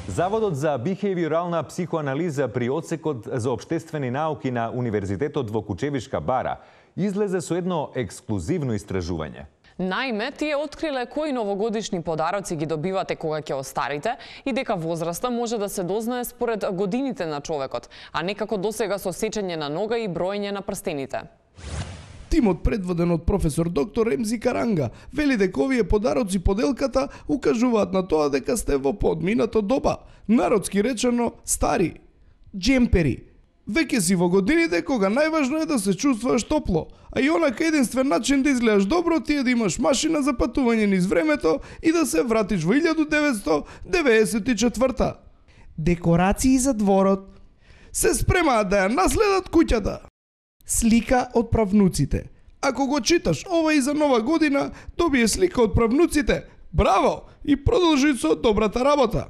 Заводот за бихевиорална психоанализа при одсекот за општествени науки на Универзитетот во Кучевишка бара излезе со едно ексклузивно истражување. Наиме, тие откриле кои новогодишни подароци ги добивате кога ќе остарите и дека возраста може да се дознае според годините на човекот, а не како досега со сечење на нога и броење на прстените. Тимот, предводен од професор доктор Ремзи Каранга, вели дека овие подароци поделката укажуваат на тоа дека сте во подминато доба, народски речено стари. Джемпери. Веќе си во годините кога најважно е да се чувствуваш топло, а и онака единствен начин да изгледаш добро ти е да имаш машина за патување низ времето и да се вратиш во 1994. Декорации за дворот. Се спремаат да ја наследат куќата. Слика од правнуците. Ако го читаш ова и за нова година, добие слика од правнуците. Браво! И продолжи со добрата работа.